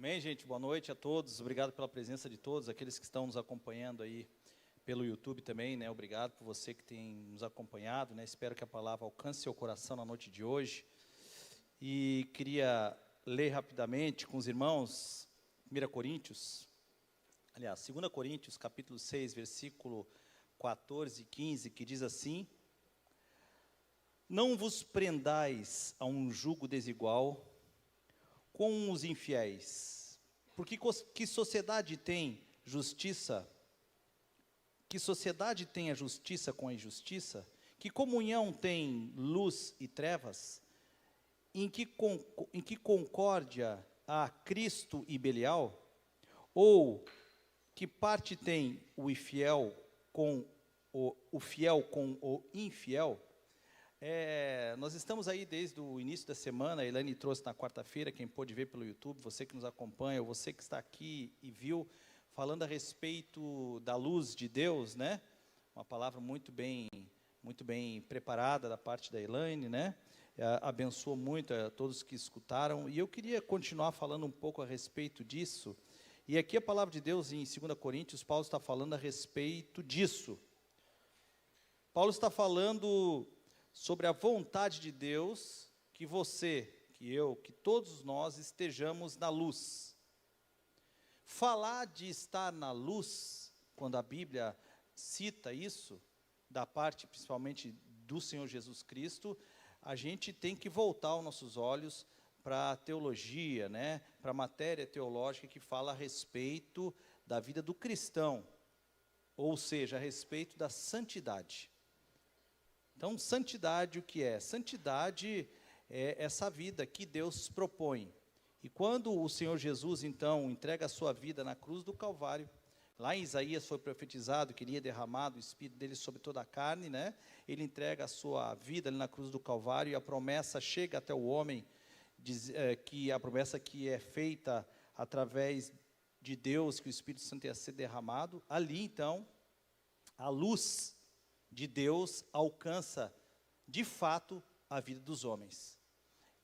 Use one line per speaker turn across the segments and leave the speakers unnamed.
Amém, gente? Boa noite a todos. Obrigado pela presença de todos, aqueles que estão nos acompanhando aí pelo YouTube também, né? Obrigado por você que tem nos acompanhado, né? Espero que a palavra alcance seu coração na noite de hoje. E queria ler rapidamente com os irmãos 1 Coríntios, aliás, 2 Coríntios, capítulo 6, versículo 14 e 15, que diz assim: Não vos prendais a um jugo desigual com os infiéis, porque que sociedade tem justiça? Que sociedade tem a justiça com a injustiça? Que comunhão tem luz e trevas? Em que concórdia há Cristo e Belial? Ou que parte tem o infiel com o fiel com o infiel? Nós estamos aí desde o início da semana. A Elaine trouxe na quarta-feira, quem pôde ver pelo YouTube, você que nos acompanha, ou você que está aqui e viu, falando a respeito da luz de Deus, né? Uma palavra muito bem preparada da parte da Elaine, né? Abençoou muito a todos que escutaram, e eu queria continuar falando um pouco a respeito disso. E aqui a palavra de Deus em 2 Coríntios, Paulo está falando a respeito disso. Paulo está falando sobre a vontade de Deus, que você, que eu, que todos nós estejamos na luz. Falar de estar na luz, quando a Bíblia cita isso, da parte principalmente do Senhor Jesus Cristo, a gente tem que voltar os nossos olhos para a teologia, né? Para a matéria teológica que fala a respeito da vida do cristão, ou seja, a respeito da santidade. Então, santidade o que é? Santidade é essa vida que Deus propõe. E quando o Senhor Jesus, então, entrega a sua vida na cruz do Calvário, lá em Isaías foi profetizado que iria derramado o Espírito dele sobre toda a carne, né? Ele entrega a sua vida ali na cruz do Calvário e a promessa chega até o homem, que a promessa que é feita através de Deus, que o Espírito Santo ia ser derramado. Ali, então, a luz de Deus alcança, de fato, a vida dos homens.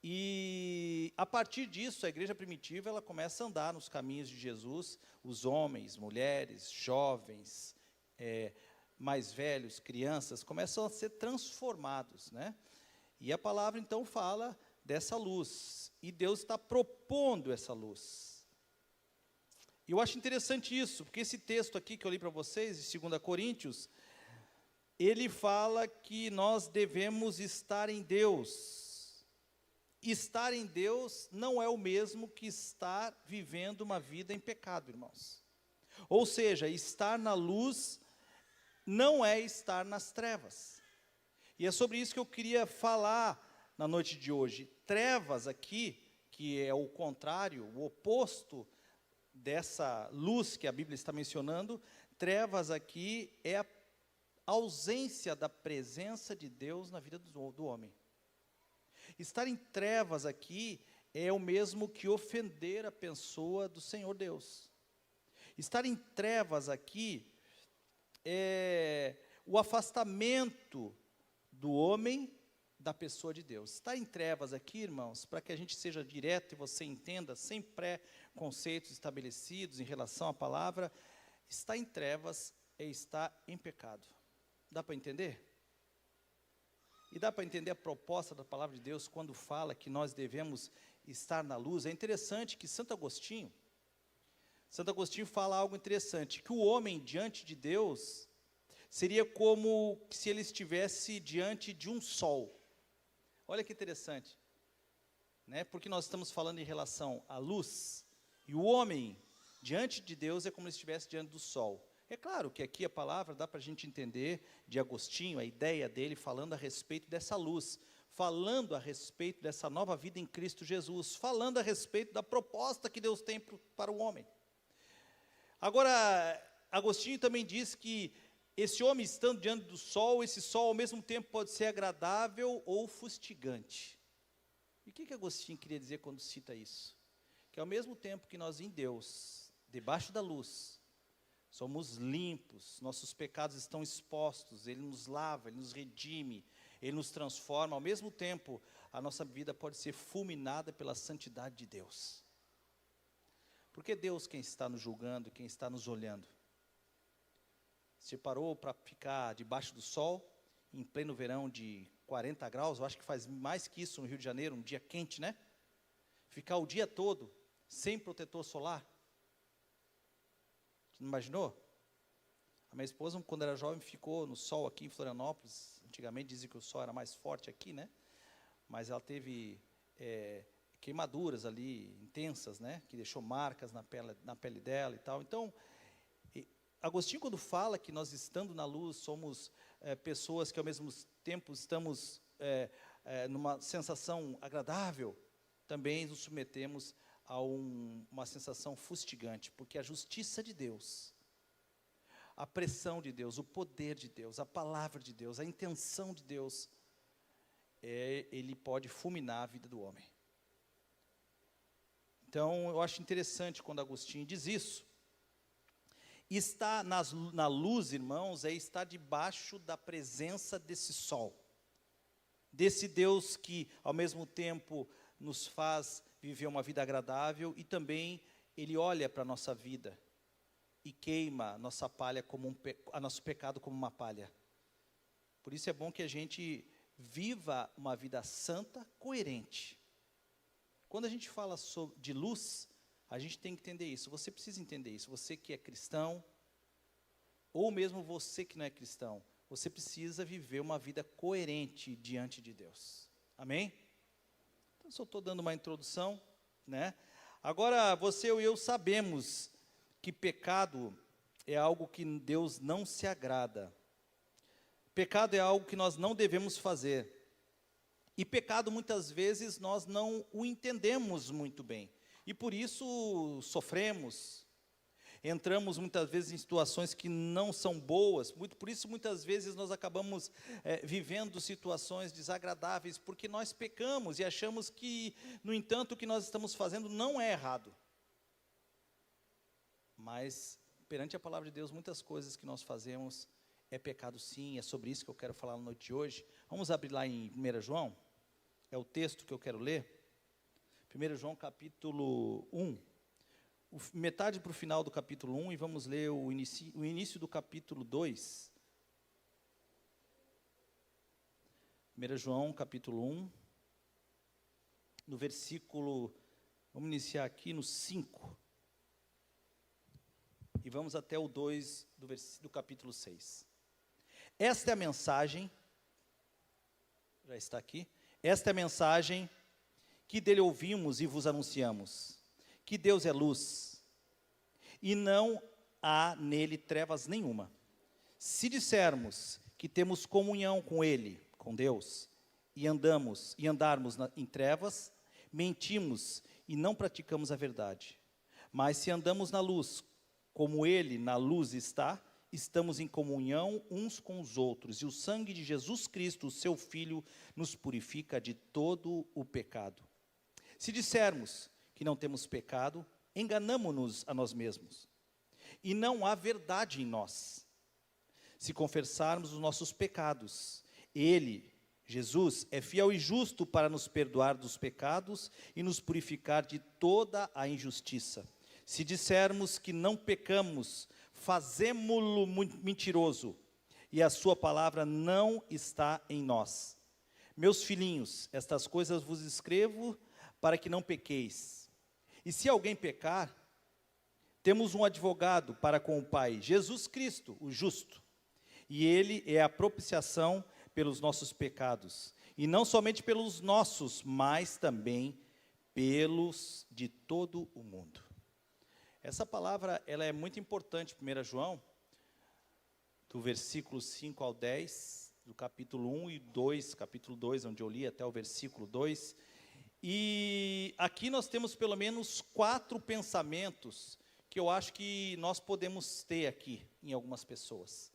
E, a partir disso, a igreja primitiva, ela começa a andar nos caminhos de Jesus, os homens, mulheres, jovens, mais velhos, crianças, começam a ser transformados, né? E a palavra, então, fala dessa luz, e Deus está propondo essa luz. E eu acho interessante isso, porque esse texto aqui que eu li para vocês, de 2 Coríntios, ele fala que nós devemos estar em Deus. Estar em Deus não é o mesmo que estar vivendo uma vida em pecado, irmãos. Ou seja, estar na luz não é estar nas trevas. E é sobre isso que eu queria falar na noite de hoje. Trevas aqui, que é o contrário, o oposto dessa luz que a Bíblia está mencionando, trevas aqui é a ausência da presença de Deus na vida do homem. Estar em trevas aqui é o mesmo que ofender a pessoa do Senhor Deus. Estar em trevas aqui é o afastamento do homem da pessoa de Deus. Estar em trevas aqui, irmãos, para que a gente seja direto e você entenda, sem pré-conceitos estabelecidos em relação à palavra, estar em trevas é estar em pecado. Dá para entender? E dá para entender a proposta da palavra de Deus quando fala que nós devemos estar na luz. É interessante que Santo Agostinho fala algo interessante, que o homem diante de Deus seria como se ele estivesse diante de um sol. Olha que interessante, né? Porque nós estamos falando em relação à luz, e o homem diante de Deus é como se estivesse diante do sol. É claro que aqui a palavra dá para a gente entender de Agostinho, a ideia dele falando a respeito dessa luz, falando a respeito dessa nova vida em Cristo Jesus, falando a respeito da proposta que Deus tem para o homem. Agora, Agostinho também diz que esse homem estando diante do sol, esse sol ao mesmo tempo pode ser agradável ou fustigante. E o que Agostinho queria dizer quando cita isso? Que ao mesmo tempo que nós em Deus, debaixo da luz, somos limpos, nossos pecados estão expostos, Ele nos lava, Ele nos redime, Ele nos transforma. Ao mesmo tempo, a nossa vida pode ser fulminada pela santidade de Deus. Porque Deus quem está nos julgando, quem está nos olhando. Você parou para ficar debaixo do sol, em pleno verão de 40 graus, eu acho que faz mais que isso no Rio de Janeiro, um dia quente, né? Ficar o dia todo sem protetor solar. Você não imaginou? A minha esposa, quando era jovem, ficou no sol aqui em Florianópolis. Antigamente dizia que o sol era mais forte aqui, né? Mas ela teve queimaduras ali intensas, né? Que deixou marcas na pele dela e tal. Então, Agostinho, quando fala que nós, estando na luz, somos pessoas que, ao mesmo tempo, estamos numa sensação agradável, também nos submetemos a uma sensação fustigante, porque a justiça de Deus, a pressão de Deus, o poder de Deus, a palavra de Deus, a intenção de Deus, ele pode fulminar a vida do homem. Então, eu acho interessante quando Agostinho diz isso. Estar na luz, irmãos, é estar debaixo da presença desse sol, desse Deus que, ao mesmo tempo, nos faz viver uma vida agradável e também Ele olha para a nossa vida e queima a nossa palha nosso pecado como uma palha. Por isso é bom que a gente viva uma vida santa, coerente. Quando a gente fala de luz, a gente tem que entender isso. Você precisa entender isso. Você que é cristão, ou mesmo você que não é cristão, você precisa viver uma vida coerente diante de Deus. Amém? Então, só estou dando uma introdução, né? Agora, você e eu sabemos que pecado é algo que Deus não se agrada. Pecado é algo que nós não devemos fazer. E pecado, muitas vezes, nós não o entendemos muito bem. E por isso sofremos, entramos muitas vezes em situações que não são boas, por isso muitas vezes nós acabamos vivendo situações desagradáveis, porque nós pecamos e achamos que, no entanto, o que nós estamos fazendo não é errado. Mas, perante a palavra de Deus, muitas coisas que nós fazemos é pecado sim, é sobre isso que eu quero falar na noite de hoje. Vamos abrir lá em 1 João, é o texto que eu quero ler. 1 João capítulo 1, metade para o final do capítulo 1, e vamos ler o início do capítulo 2. 1 João capítulo 1, no versículo, vamos iniciar aqui no 5, e vamos até o 2 do capítulo 6. Esta é a mensagem, já está aqui, esta é a mensagem que dele ouvimos e vos anunciamos, que Deus é luz, e não há nele trevas nenhuma. Se dissermos que temos comunhão com Ele, com Deus, e andarmos em trevas, mentimos e não praticamos a verdade. Mas se andamos na luz, como Ele na luz está, estamos em comunhão uns com os outros, e o sangue de Jesus Cristo, seu Filho, nos purifica de todo o pecado. Se dissermos que não temos pecado, enganamo-nos a nós mesmos, e não há verdade em nós. Se confessarmos os nossos pecados, Ele, Jesus, é fiel e justo para nos perdoar dos pecados e nos purificar de toda a injustiça. Se dissermos que não pecamos, fazemo-lo mentiroso, e a sua palavra não está em nós. Meus filhinhos, estas coisas vos escrevo para que não pequeis. E se alguém pecar, temos um advogado para com o Pai, Jesus Cristo, o justo. E Ele é a propiciação pelos nossos pecados. E não somente pelos nossos, mas também pelos de todo o mundo. Essa palavra, ela é muito importante, 1 João, do versículo 5 ao 10, do capítulo 1 e 2, capítulo 2, onde eu li até o versículo 2. E aqui nós temos pelo menos 4 pensamentos que eu acho que nós podemos ter aqui em algumas pessoas.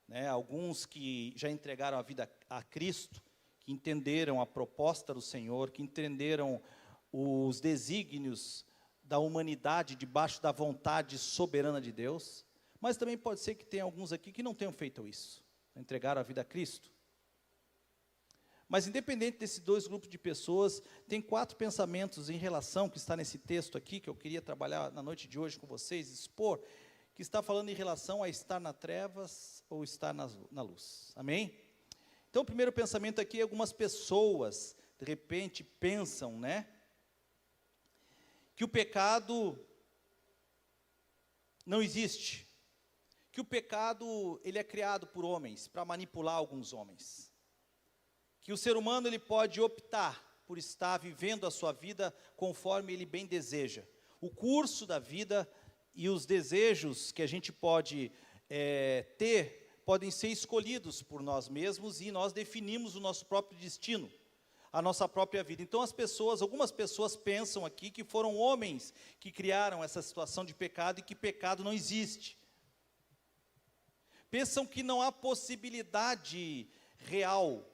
Né? Alguns que já entregaram a vida a Cristo, que entenderam a proposta do Senhor, que entenderam os desígnios da humanidade debaixo da vontade soberana de Deus, mas também pode ser que tenha alguns aqui que não tenham feito isso, entregaram a vida a Cristo. Mas independente desses dois grupos de pessoas, tem 4 pensamentos em relação, que está nesse texto aqui, que eu queria trabalhar na noite de hoje com vocês, expor, que está falando em relação a estar nas trevas ou estar na luz. Amém? Então, o primeiro pensamento aqui, algumas pessoas, de repente, pensam, né, que o pecado não existe, que o pecado, ele é criado por homens, para manipular alguns homens, que o ser humano, ele pode optar por estar vivendo a sua vida conforme ele bem deseja. O curso da vida e os desejos que a gente pode ter, podem ser escolhidos por nós mesmos, e nós definimos o nosso próprio destino, a nossa própria vida. Então algumas pessoas pensam aqui que foram homens que criaram essa situação de pecado e que pecado não existe. Pensam que não há possibilidade real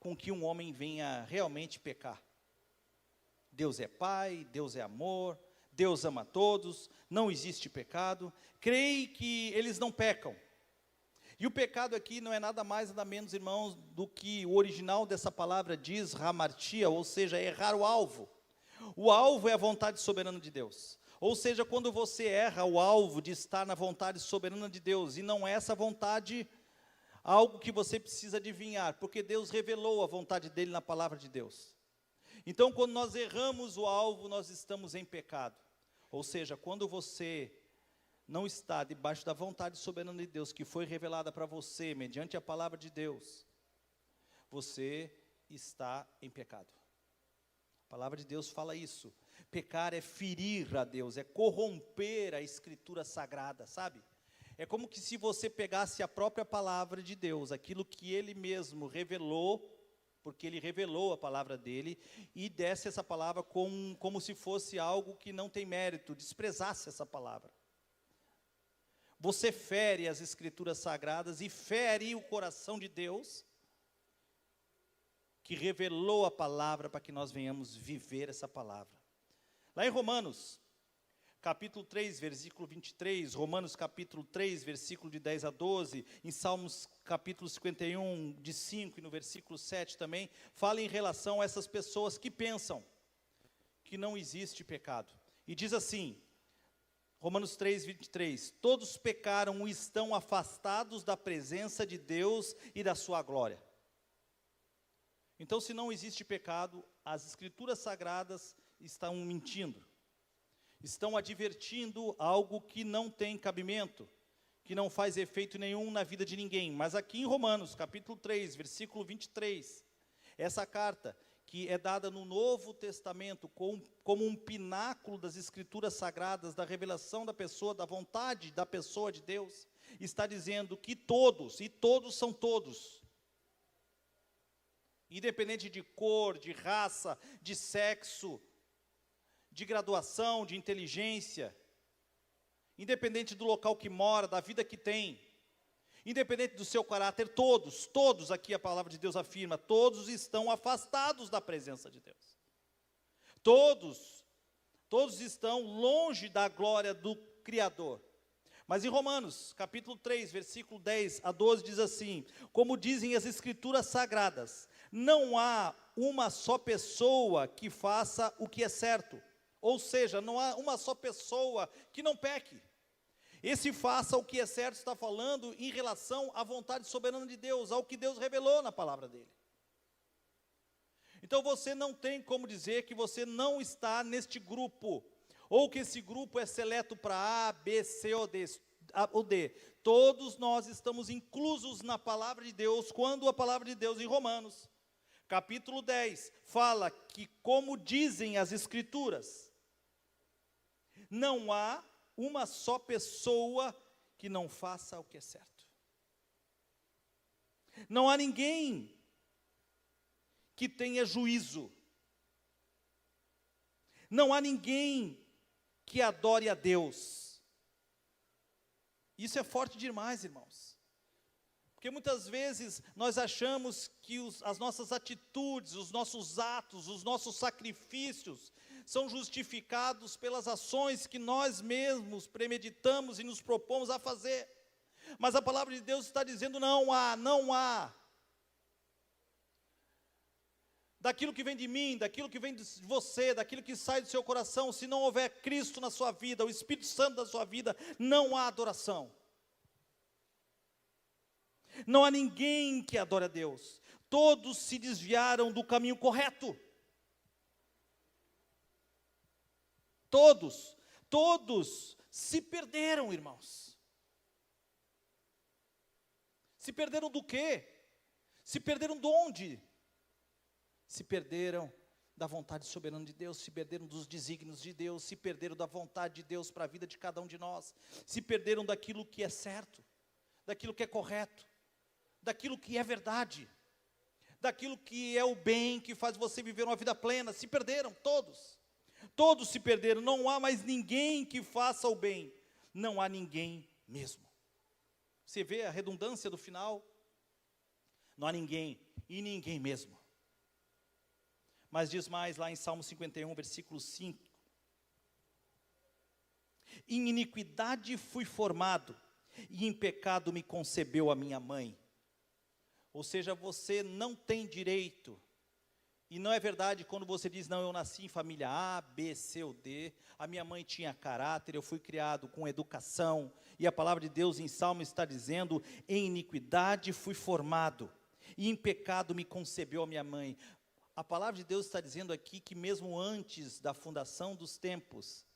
com que um homem venha realmente pecar. Deus é Pai, Deus é amor, Deus ama todos, não existe pecado. Creem que eles não pecam. E o pecado aqui não é nada mais, nada menos, irmãos, do que o original dessa palavra diz, hamartia, ou seja, errar o alvo. O alvo é a vontade soberana de Deus. Ou seja, quando você erra o alvo de estar na vontade soberana de Deus, e não é essa vontade algo que você precisa adivinhar, porque Deus revelou a vontade dele na palavra de Deus. Então, quando nós erramos o alvo, nós estamos em pecado. Ou seja, quando você não está debaixo da vontade soberana de Deus, que foi revelada para você, mediante a palavra de Deus, você está em pecado. A palavra de Deus fala isso. Pecar é ferir a Deus, é corromper a Escritura Sagrada, sabe? É como que se você pegasse a própria palavra de Deus, aquilo que Ele mesmo revelou, porque Ele revelou a palavra dEle, e desse essa palavra como se fosse algo que não tem mérito, desprezasse essa palavra. Você fere as Escrituras Sagradas e fere o coração de Deus, que revelou a palavra para que nós venhamos viver essa palavra. Lá em Romanos, capítulo 3, versículo 23, Romanos capítulo 3, versículo de 10 a 12, em Salmos capítulo 51, de 5 e no versículo 7 também, fala em relação a essas pessoas que pensam que não existe pecado. E diz assim, Romanos 3, 23, todos pecaram e estão afastados da presença de Deus e da sua glória. Então, se não existe pecado, as Escrituras Sagradas estão mentindo. Estão advertindo algo que não tem cabimento, que não faz efeito nenhum na vida de ninguém. Mas aqui em Romanos, capítulo 3, versículo 23, essa carta, que é dada no Novo Testamento como um pináculo das Escrituras Sagradas, da revelação da pessoa, da vontade da pessoa de Deus, está dizendo que todos, e todos são todos, independente de cor, de raça, de sexo, de graduação, de inteligência, independente do local que mora, da vida que tem, independente do seu caráter, todos aqui a palavra de Deus afirma, todos estão afastados da presença de Deus. Todos estão longe da glória do Criador. Mas em Romanos, capítulo 3, versículo 10 a 12, diz assim, como dizem as Escrituras Sagradas, não há uma só pessoa que faça o que é certo. Ou seja, não há uma só pessoa que não peque. Esse faça o que é certo está falando em relação à vontade soberana de Deus, ao que Deus revelou na palavra dele. Então você não tem como dizer que você não está neste grupo, ou que esse grupo é seleto para A, B, C ou D. Todos nós estamos inclusos na palavra de Deus, quando a palavra de Deus em Romanos, capítulo 10, fala que, como dizem as Escrituras, não há uma só pessoa que não faça o que é certo. Não há ninguém que tenha juízo. Não há ninguém que adore a Deus. Isso é forte demais, irmãos. Porque muitas vezes nós achamos que as nossas atitudes, os nossos atos, os nossos sacrifícios são justificados pelas ações que nós mesmos premeditamos e nos propomos a fazer. Mas a palavra de Deus está dizendo, não há. daquilo que vem de mim, daquilo que vem de você, daquilo que sai do seu coração. Se não houver Cristo na sua vida, o Espírito Santo na sua vida, não há adoração. Não há ninguém que adore a Deus. Todos se desviaram do caminho correto. Todos se perderam, irmãos. Se perderam do quê? Se perderam de onde? Se perderam da vontade soberana de Deus, se perderam dos desígnios de Deus, se perderam da vontade de Deus para a vida de cada um de nós, se perderam daquilo que é certo, daquilo que é correto, daquilo que é verdade, daquilo que é o bem, que faz você viver uma vida plena. Se perderam, todos se perderam. Não há mais ninguém que faça o bem, não há ninguém mesmo. Você vê a redundância do final? Não há ninguém, e ninguém mesmo. Mas diz mais lá em Salmo 51, versículo 5. Em iniquidade fui formado, e em pecado me concebeu a minha mãe. Ou seja, você não tem direito. E não é verdade quando você diz, não, eu nasci em família A, B, C ou D, a minha mãe tinha caráter, eu fui criado com educação, e a palavra de Deus em Salmo está dizendo, em iniquidade fui formado, e em pecado me concebeu a minha mãe. A palavra de Deus está dizendo aqui que mesmo antes da fundação dos tempos,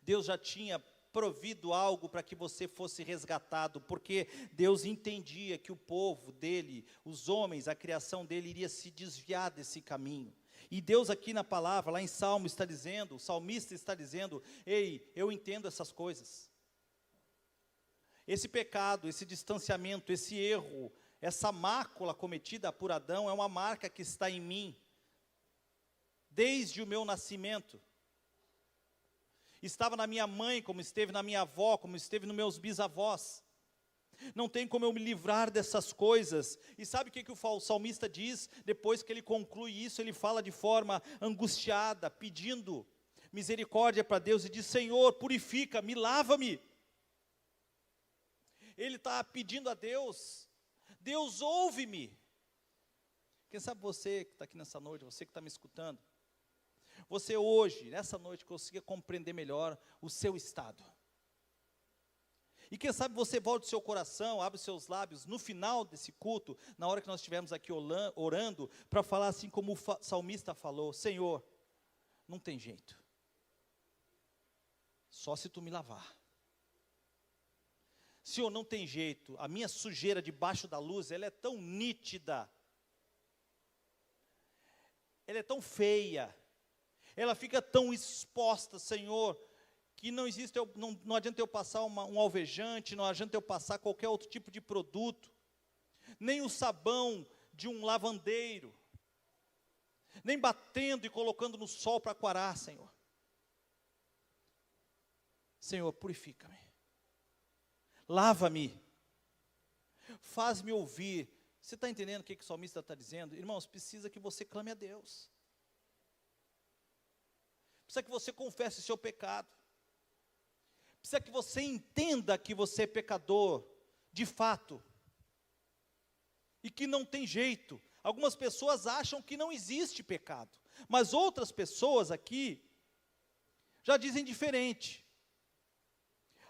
Deus já tinha provido algo para que você fosse resgatado, porque Deus entendia que o povo dele, os homens, a criação dele iria se desviar desse caminho. E Deus aqui na palavra, lá em Salmo está dizendo, o salmista está dizendo, ei, eu entendo essas coisas. Esse pecado, esse distanciamento, esse erro, essa mácula cometida por Adão é uma marca que está em mim, desde o meu nascimento. Estava na minha mãe, como esteve na minha avó, como esteve nos meus bisavós. Não tem como eu me livrar dessas coisas. E sabe o que o salmista diz? Depois que ele conclui isso, ele fala de forma angustiada, pedindo misericórdia para Deus, e diz, Senhor, purifica-me, lava-me. Ele está pedindo a Deus, Deus ouve-me. Quem sabe você que está aqui nessa noite, você que está me escutando, você hoje, nessa noite, consiga compreender melhor o seu estado. E quem sabe você volte o seu coração, abre os seus lábios, no final desse culto, na hora que nós estivermos aqui orando, para falar assim como o salmista falou, Senhor, não tem jeito, só se tu me lavar. Senhor, não tem jeito, a minha sujeira debaixo da luz, ela é tão nítida, ela é tão feia, ela fica tão exposta, Senhor, que não existe, não adianta eu passar um alvejante, não adianta eu passar qualquer outro tipo de produto, nem o sabão de um lavandeiro, nem batendo e colocando no sol para coarar, Senhor. Senhor, purifica-me, lava-me, faz-me ouvir. Você está entendendo o que o salmista está dizendo? Irmãos, precisa que você clame a Deus. Precisa que você confesse o seu pecado. Precisa que você entenda que você é pecador, de fato. E que não tem jeito. Algumas pessoas acham que não existe pecado. Mas outras pessoas aqui, já dizem diferente.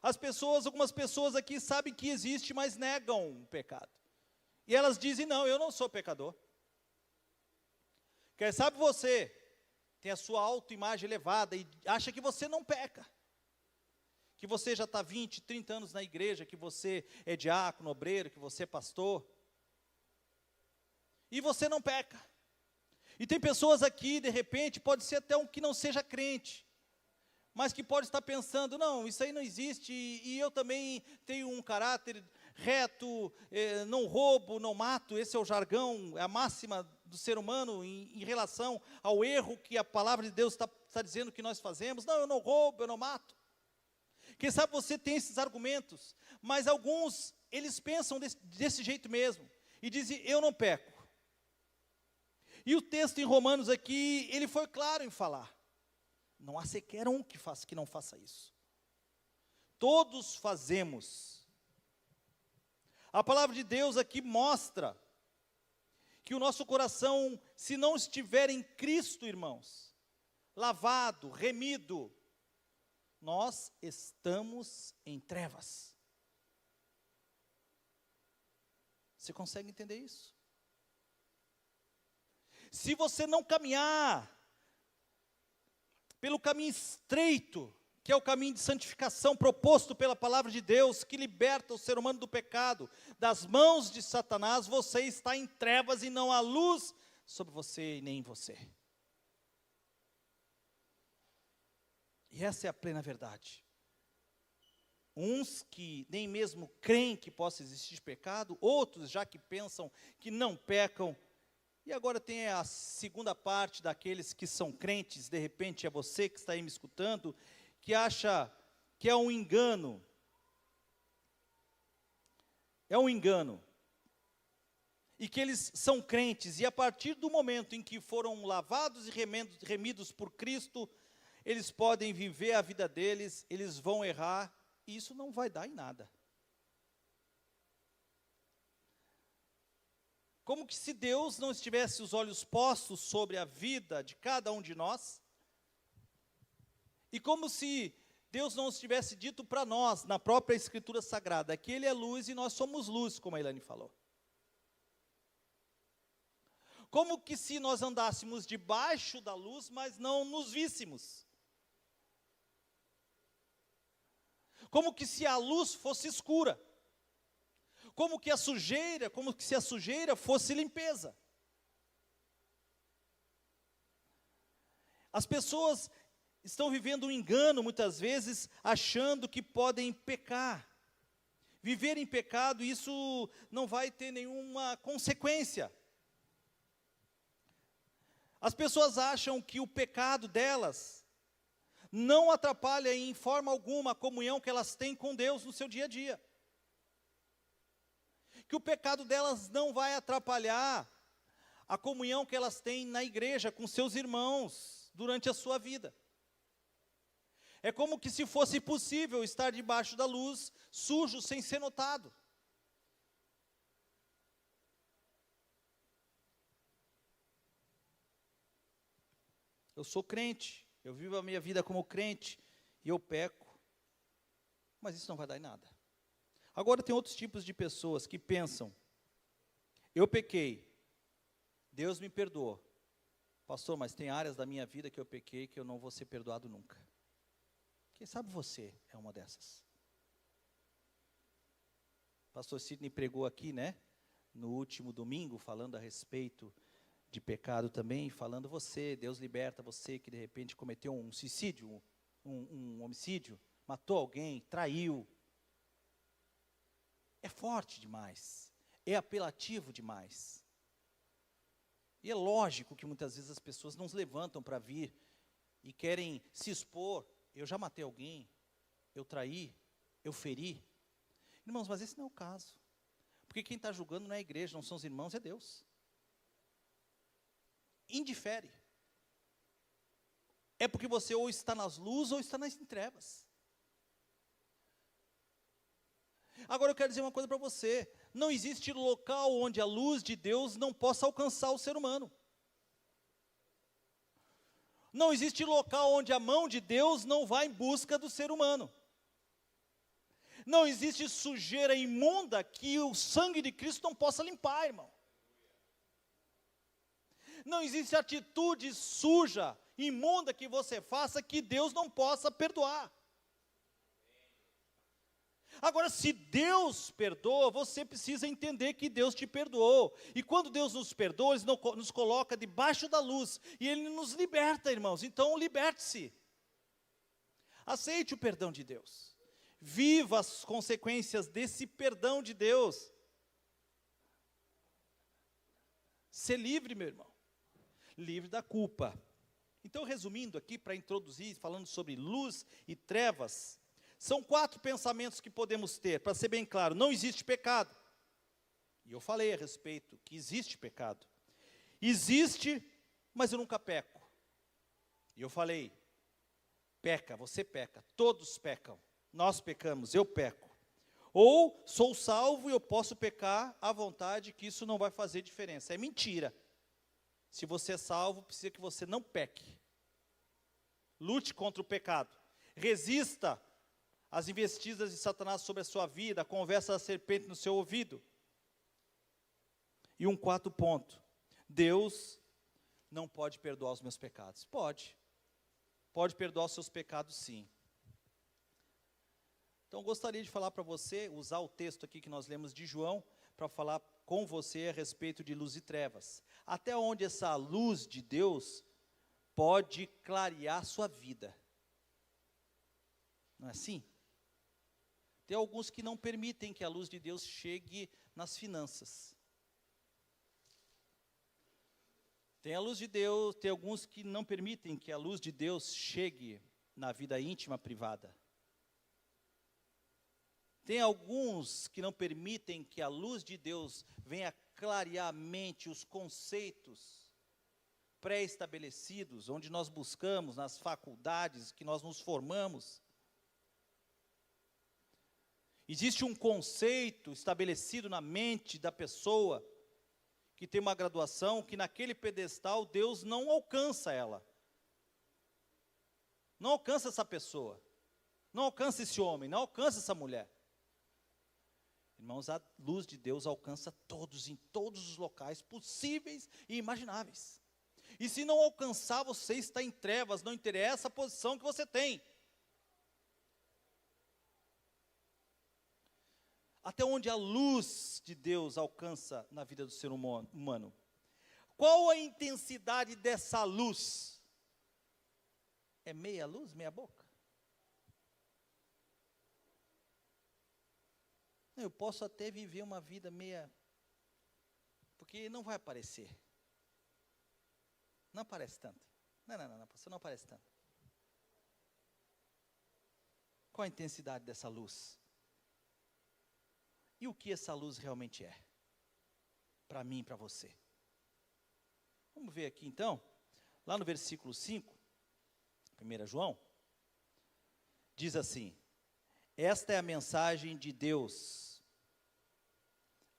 Algumas pessoas aqui sabem que existe, mas negam o pecado. E elas dizem, não, eu não sou pecador. Quem sabe você tem a sua autoimagem elevada e acha que você não peca, que você já está 20, 30 anos na igreja, que você é diácono, obreiro, que você é pastor, e você não peca. E tem pessoas aqui, de repente, pode ser até um que não seja crente, mas que pode estar pensando, não, isso aí não existe, e eu também tenho um caráter reto, não roubo, não mato, esse é o jargão, é a máxima do ser humano em relação ao erro que a palavra de Deus está dizendo que nós fazemos. Não, eu não roubo, eu não mato. Quem sabe você tem esses argumentos, mas alguns, eles pensam desse jeito mesmo, e dizem, eu não peco. E o texto em Romanos aqui, ele foi claro em falar, não há sequer um que não faça isso. Todos fazemos. A palavra de Deus aqui mostra, que o nosso coração, se não estiver em Cristo, irmãos, lavado, remido, nós estamos em trevas. Você consegue entender isso? Se você não caminhar pelo caminho estreito, que é o caminho de santificação proposto pela palavra de Deus, que liberta o ser humano do pecado, das mãos de Satanás, você está em trevas e não há luz sobre você e nem em você. E essa é a plena verdade. Uns que nem mesmo creem que possa existir pecado, outros já que pensam que não pecam. E agora tem a segunda parte daqueles que são crentes, de repente é você que está aí me escutando, que acha que é um engano. É um engano. E que eles são crentes, e a partir do momento em que foram lavados e remidos por Cristo, eles podem viver a vida deles, eles vão errar, e isso não vai dar em nada. Como que se Deus não estivesse os olhos postos sobre a vida de cada um de nós, e como se Deus não tivesse dito para nós, na própria Escritura Sagrada, que Ele é luz e nós somos luz, como a Elaine falou. Como que se nós andássemos debaixo da luz, mas não nos víssemos? Como que se a luz fosse escura? Como que se a sujeira fosse limpeza? As pessoas estão vivendo um engano, muitas vezes, achando que podem pecar. Viver em pecado, isso não vai ter nenhuma consequência. As pessoas acham que o pecado delas não atrapalha em forma alguma a comunhão que elas têm com Deus no seu dia a dia. Que o pecado delas não vai atrapalhar a comunhão que elas têm na igreja com seus irmãos durante a sua vida. É como que se fosse possível estar debaixo da luz, sujo, sem ser notado. Eu sou crente, eu vivo a minha vida como crente, e eu peco, mas isso não vai dar em nada. Agora tem outros tipos de pessoas que pensam, eu pequei, Deus me perdoou. Pastor, mas tem áreas da minha vida que eu pequei que eu não vou ser perdoado nunca. Quem sabe você é uma dessas. Pastor Sidney pregou aqui, né, no último domingo, falando a respeito de pecado também, falando você, Deus liberta você que de repente cometeu um suicídio, um homicídio, matou alguém, traiu. É forte demais, é apelativo demais. E é lógico que muitas vezes as pessoas não se levantam para vir e querem se expor. Eu já matei alguém, eu traí, eu feri. Irmãos, mas esse não é o caso. Porque quem está julgando não é a igreja, não são os irmãos, é Deus. Indifere. É porque você ou está nas luzes ou está nas trevas. Agora eu quero dizer uma coisa para você. Não existe local onde a luz de Deus não possa alcançar o ser humano. Não existe local onde a mão de Deus não vai em busca do ser humano. Não existe sujeira imunda que o sangue de Cristo não possa limpar, irmão. Não existe atitude suja, imunda que você faça que Deus não possa perdoar. Agora, se Deus perdoa, você precisa entender que Deus te perdoou. E quando Deus nos perdoa, Ele nos coloca debaixo da luz. E Ele nos liberta, irmãos. Então, liberte-se. Aceite o perdão de Deus. Viva as consequências desse perdão de Deus. Ser livre, meu irmão. Livre da culpa. Então, resumindo aqui, para introduzir, falando sobre luz e trevas, são 4 pensamentos que podemos ter, para ser bem claro. Não existe pecado. E eu falei a respeito que existe pecado. Existe, mas eu nunca peco. E eu falei, peca, você peca, todos pecam. Nós pecamos, eu peco. Ou sou salvo e eu posso pecar à vontade, que isso não vai fazer diferença. É mentira. Se você é salvo, precisa que você não peque. Lute contra o pecado. Resista às investidas de Satanás sobre a sua vida, a conversa da serpente no seu ouvido. E um quarto ponto. Deus não pode perdoar os meus pecados. Pode. Pode perdoar os seus pecados, sim. Então, eu gostaria de falar para você, usar o texto aqui que nós lemos de João, para falar com você a respeito de luz e trevas. Até onde essa luz de Deus pode clarear a sua vida. Não é assim? Tem alguns que não permitem que a luz de Deus chegue nas finanças. Tem a luz de Deus, tem alguns que não permitem que a luz de Deus chegue na vida íntima privada. Tem alguns que não permitem que a luz de Deus venha clarear a mente, os conceitos pré-estabelecidos, onde nós buscamos, nas faculdades que nós nos formamos. Existe um conceito estabelecido na mente da pessoa, que tem uma graduação, que naquele pedestal Deus não alcança ela. Não alcança essa pessoa. Não alcança esse homem, não alcança essa mulher. Irmãos, a luz de Deus alcança todos, em todos os locais possíveis e imagináveis. E se não alcançar, você está em trevas, não interessa a posição que você tem. Até onde a luz de Deus alcança na vida do ser humano? Qual a intensidade dessa luz? É meia luz, meia boca? Eu posso até viver uma vida meia, porque não vai aparecer. Não aparece tanto. Não, pastor, não aparece tanto. Qual a intensidade dessa luz? E o que essa luz realmente é? Para mim e para você. Vamos ver aqui então, lá no versículo 5, 1 João, diz assim: esta é a mensagem de Deus,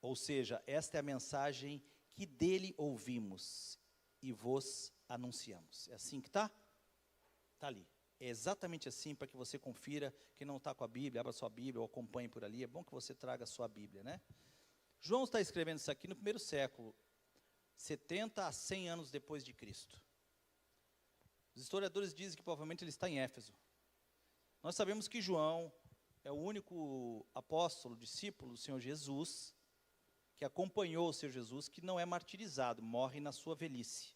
ou seja, esta é a mensagem que dele ouvimos e vos anunciamos. É assim que está? Está ali. É exatamente assim, para que você confira. Quem não está com a Bíblia, abra sua Bíblia ou acompanhe por ali. É bom que você traga a sua Bíblia, né? João está escrevendo isso aqui no primeiro século, 70 a 100 anos depois de Cristo. Os historiadores dizem que provavelmente ele está em Éfeso. Nós sabemos que João é o único apóstolo, discípulo do Senhor Jesus, que acompanhou o Senhor Jesus, que não é martirizado, morre na sua velhice.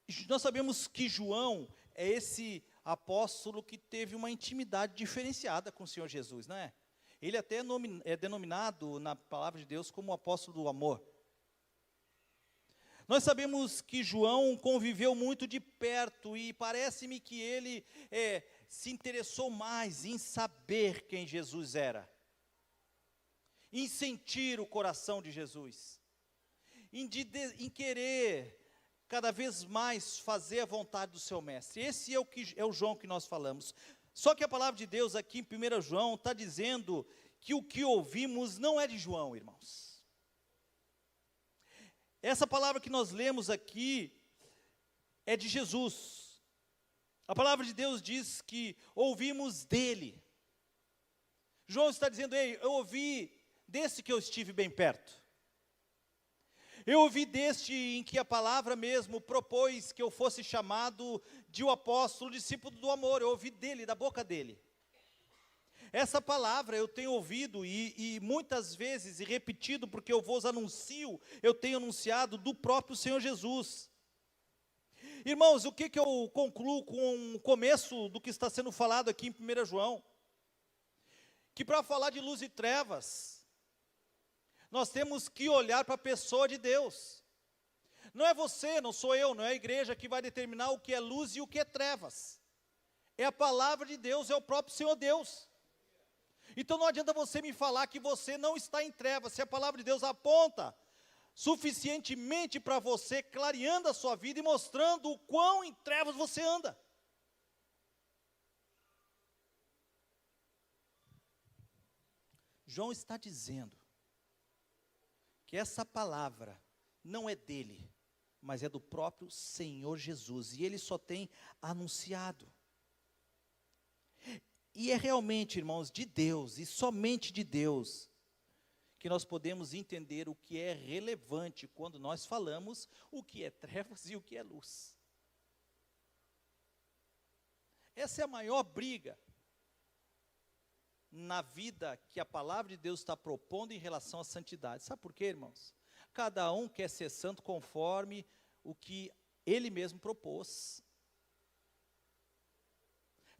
E nós sabemos que João é esse apóstolo que teve uma intimidade diferenciada com o Senhor Jesus, não é? Ele até é denominado na palavra de Deus como o apóstolo do amor. Nós sabemos que João conviveu muito de perto e parece-me que ele se interessou mais em saber quem Jesus era, em sentir o coração de Jesus, em querer cada vez mais fazer a vontade do seu mestre. Esse é o João que nós falamos. Só que a palavra de Deus aqui em 1 João está dizendo que o que ouvimos não é de João, irmãos. Essa palavra que nós lemos aqui é de Jesus. A palavra de Deus diz que ouvimos dele. João está dizendo: ei, eu ouvi desse que eu estive bem perto. Eu ouvi deste em que a palavra mesmo propôs que eu fosse chamado de o apóstolo, discípulo do amor. Eu ouvi dele, da boca dele. Essa palavra eu tenho ouvido e muitas vezes, e repetido, porque eu vos anuncio, eu tenho anunciado do próprio Senhor Jesus. Irmãos, o que eu concluo com o começo do que está sendo falado aqui em 1 João? Que para falar de luz e trevas, nós temos que olhar para a pessoa de Deus. Não é você, não sou eu, não é a igreja que vai determinar o que é luz e o que é trevas. É a palavra de Deus, é o próprio Senhor Deus. Então não adianta você me falar que você não está em trevas, se a palavra de Deus aponta suficientemente para você, clareando a sua vida e mostrando o quão em trevas você anda. João está dizendo que essa palavra não é dele, mas é do próprio Senhor Jesus, e ele só tem anunciado. E é realmente, irmãos, de Deus, e somente de Deus, que nós podemos entender o que é relevante quando nós falamos o que é trevas e o que é luz. Essa é a maior briga na vida que a palavra de Deus está propondo em relação à santidade. Sabe por quê, irmãos? Cada um quer ser santo conforme o que ele mesmo propôs.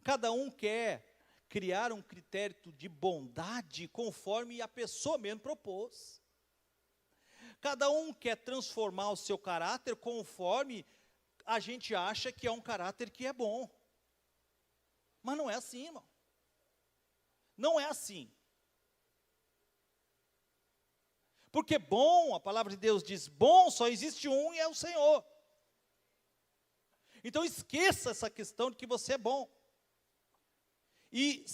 Cada um quer criar um critério de bondade conforme a pessoa mesmo propôs. Cada um quer transformar o seu caráter conforme a gente acha que é um caráter que é bom. Mas não é assim, irmão. Não é assim. Porque bom, a palavra de Deus diz, bom só existe um e é o Senhor. Então esqueça essa questão de que você é bom. E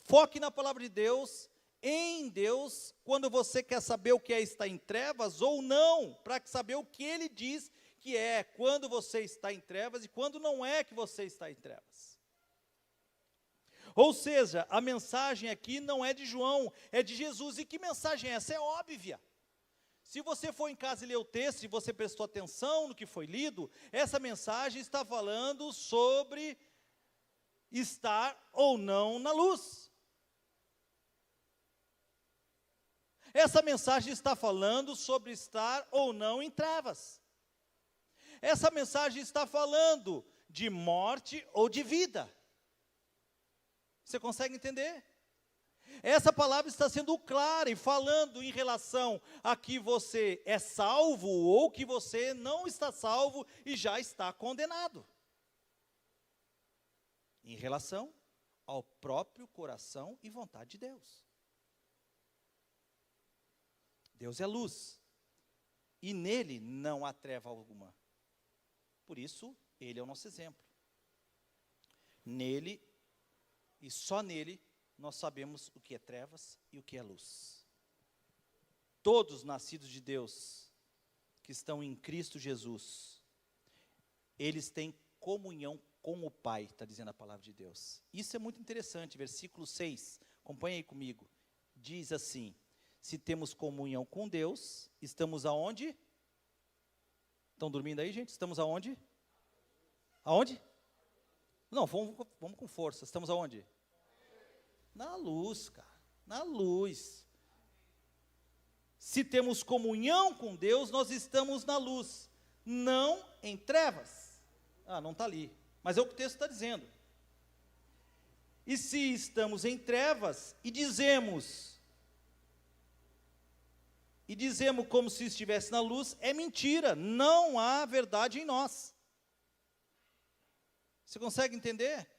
foque na palavra de Deus, em Deus, quando você quer saber o que é estar em trevas ou não, para saber o que Ele diz que é quando você está em trevas e quando não é que você está em trevas. Ou seja, a mensagem aqui não é de João, é de Jesus. E que mensagem é essa? É óbvia. Se você for em casa e ler o texto, e você prestou atenção no que foi lido, essa mensagem está falando sobre estar ou não na luz. Essa mensagem está falando sobre estar ou não em trevas. Essa mensagem está falando de morte ou de vida. Você consegue entender? Essa palavra está sendo clara e falando em relação a que você é salvo ou que você não está salvo e já está condenado. Em relação ao próprio coração e vontade de Deus. Deus é luz, e nele não há treva alguma. Por isso, ele é o nosso exemplo. Nele, e só nele, nós sabemos o que é trevas e o que é luz. Todos nascidos de Deus, que estão em Cristo Jesus, eles têm comunhão com o Pai, está dizendo a palavra de Deus. Isso é muito interessante, versículo 6, acompanha aí comigo. Diz assim, se temos comunhão com Deus, estamos aonde? Estão dormindo aí, gente? Estamos aonde? Aonde? Não, vamos com força, estamos aonde? Na luz, cara, na luz. Se temos comunhão com Deus, nós estamos na luz, não em trevas. Ah, não está ali, mas é o que o texto está dizendo. E se estamos em trevas e dizemos como se estivesse na luz, é mentira, não há verdade em nós. Você consegue entender?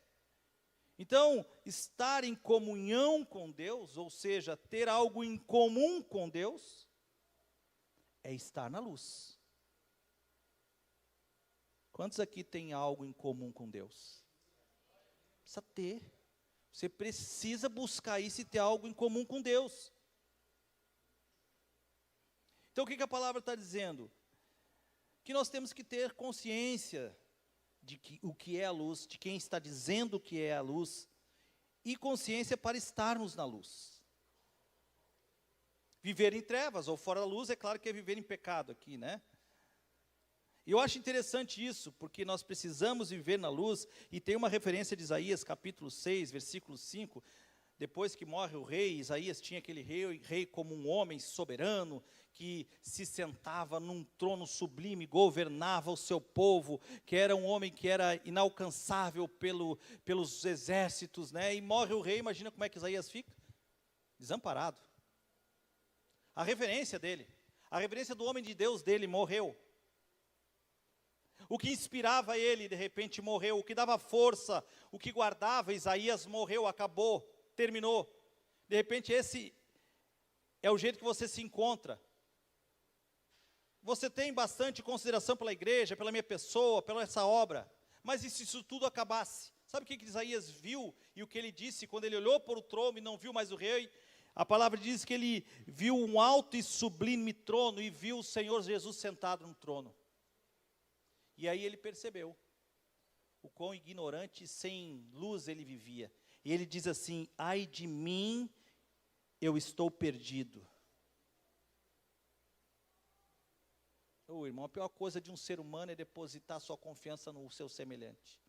Então, estar em comunhão com Deus, ou seja, ter algo em comum com Deus, é estar na luz. Quantos aqui têm algo em comum com Deus? Precisa ter. Você precisa buscar isso e ter algo em comum com Deus. Então, o que a palavra está dizendo? Que nós temos que ter consciência de o que é a luz, de quem está dizendo o que é a luz, e consciência para estarmos na luz. Viver em trevas ou fora da luz, é claro que é viver em pecado aqui, né? E eu acho interessante isso, porque nós precisamos viver na luz, e tem uma referência de Isaías, capítulo 6, versículo 5, depois que morre o rei, Isaías tinha aquele rei como um homem soberano, que se sentava num trono sublime, governava o seu povo, que era um homem que era inalcançável pelos exércitos, né? E morre o rei, imagina como é que Isaías fica? Desamparado. A referência dele, a referência do homem de Deus dele morreu. O que inspirava ele, de repente, morreu. O que dava força, o que guardava, Isaías morreu, acabou, terminou. De repente, esse é o jeito que você se encontra. Você tem bastante consideração pela igreja, pela minha pessoa, pela essa obra. Mas e se isso tudo acabasse? Sabe o que Isaías viu e o que ele disse quando ele olhou para o trono e não viu mais o rei? A palavra diz que ele viu um alto e sublime trono e viu o Senhor Jesus sentado no trono. E aí ele percebeu o quão ignorante, sem luz ele vivia. E ele diz assim: ai de mim, eu estou perdido. Irmão, a pior coisa de um ser humano é depositar sua confiança no seu semelhante.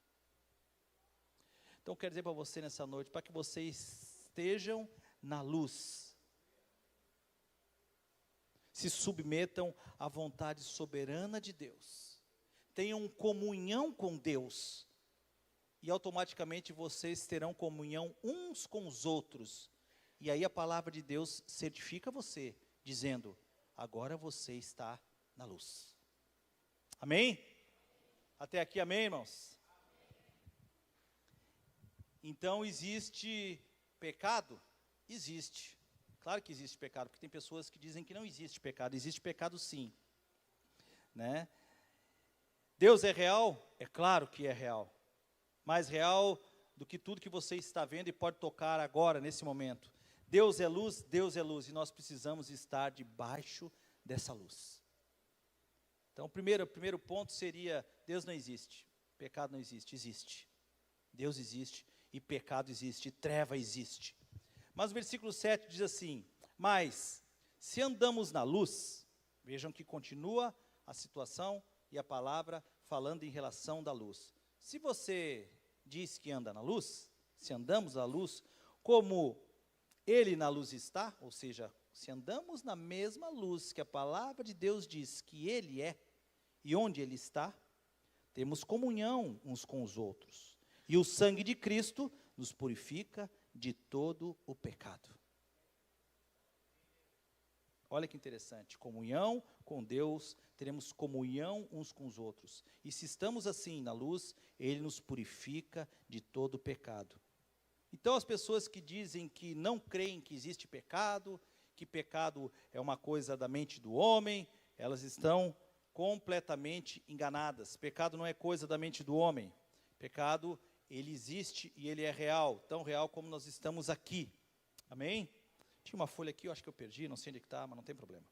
Então, eu quero dizer para você nessa noite, para que vocês estejam na luz, se submetam à vontade soberana de Deus, tenham comunhão com Deus, e automaticamente vocês terão comunhão uns com os outros, e aí a palavra de Deus certifica você, dizendo: agora você está na luz. Amém? Até aqui, amém, irmãos? Então, existe pecado? Existe. Claro que existe pecado, porque tem pessoas que dizem que não existe pecado. Existe pecado sim, né? Deus é real? É claro que é real. Mais real do que tudo que você está vendo e pode tocar agora, nesse momento. Deus é luz, e nós precisamos estar debaixo dessa luz. Então, o primeiro ponto seria: Deus não existe, pecado não existe, existe. Deus existe, e pecado existe, e treva existe. Mas o versículo 7 diz assim: mas, se andamos na luz, vejam que continua a situação e a palavra falando em relação da luz. Se você diz que anda na luz, se andamos na luz, como Ele na luz está, ou seja, se andamos na mesma luz que a palavra de Deus diz que Ele é, e onde Ele está, temos comunhão uns com os outros. E o sangue de Cristo nos purifica de todo o pecado. Olha que interessante, comunhão com Deus, teremos comunhão uns com os outros. E se estamos assim na luz, Ele nos purifica de todo o pecado. Então, as pessoas que dizem que não creem que existe pecado, que pecado é uma coisa da mente do homem, elas estão completamente enganadas. Pecado não é coisa da mente do homem. Pecado, ele existe e ele é real, tão real como nós estamos aqui. Amém? Tinha uma folha aqui, eu acho que eu perdi, não sei onde está, mas não tem problema.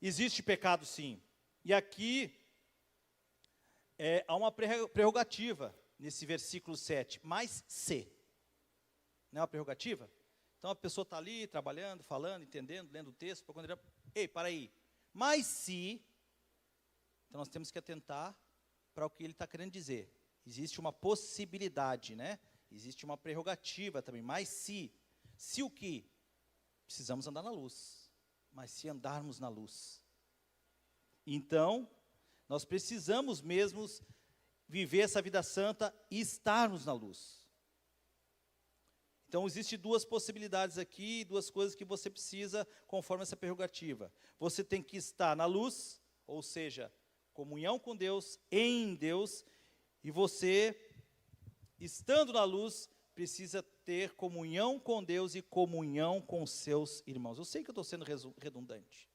Existe pecado sim. E aqui há uma prerrogativa nesse versículo 7, mas se. Não é uma prerrogativa? Então a pessoa está ali, trabalhando, falando, entendendo, lendo o texto, para quando ele... Ei, para aí. Mas se... Então nós temos que atentar para o que ele está querendo dizer. Existe uma possibilidade, né? Existe uma prerrogativa também. Mas se... Se o que? Precisamos andar na luz. Mas se andarmos na luz, então, nós precisamos mesmo viver essa vida santa e estarmos na luz. Então, existem duas possibilidades aqui, duas coisas que você precisa, conforme essa prerrogativa. Você tem que estar na luz, ou seja, comunhão com Deus, em Deus, e você, estando na luz, precisa ter comunhão com Deus e comunhão com seus irmãos. Eu sei que eu estou sendo redundante.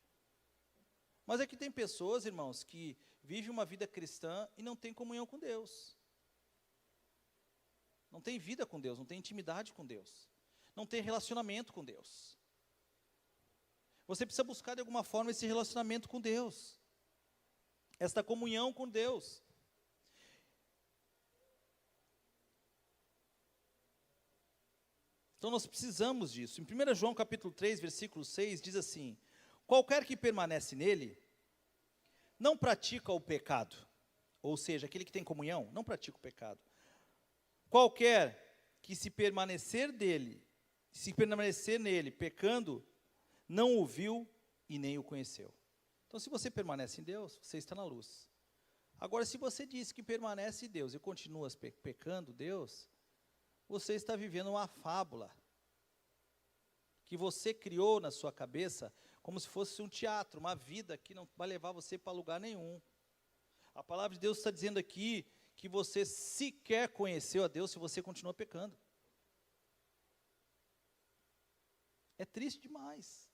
Mas é que tem pessoas, irmãos, que vivem uma vida cristã e não têm comunhão com Deus. Não tem vida com Deus, não tem intimidade com Deus. Não tem relacionamento com Deus. Você precisa buscar de alguma forma esse relacionamento com Deus. Esta comunhão com Deus. Então nós precisamos disso. Em 1 João capítulo 3, versículo 6, diz assim: qualquer que permanece nele, não pratica o pecado. Ou seja, aquele que tem comunhão, não pratica o pecado. Qualquer que se permanecer nele, pecando, não o viu e nem o conheceu. Então, se você permanece em Deus, você está na luz. Agora, se você diz que permanece em Deus e continua pecando Deus, você está vivendo uma fábula que você criou na sua cabeça como se fosse um teatro, uma vida que não vai levar você para lugar nenhum. A palavra de Deus está dizendo aqui que você sequer conheceu a Deus se você continua pecando. É triste demais.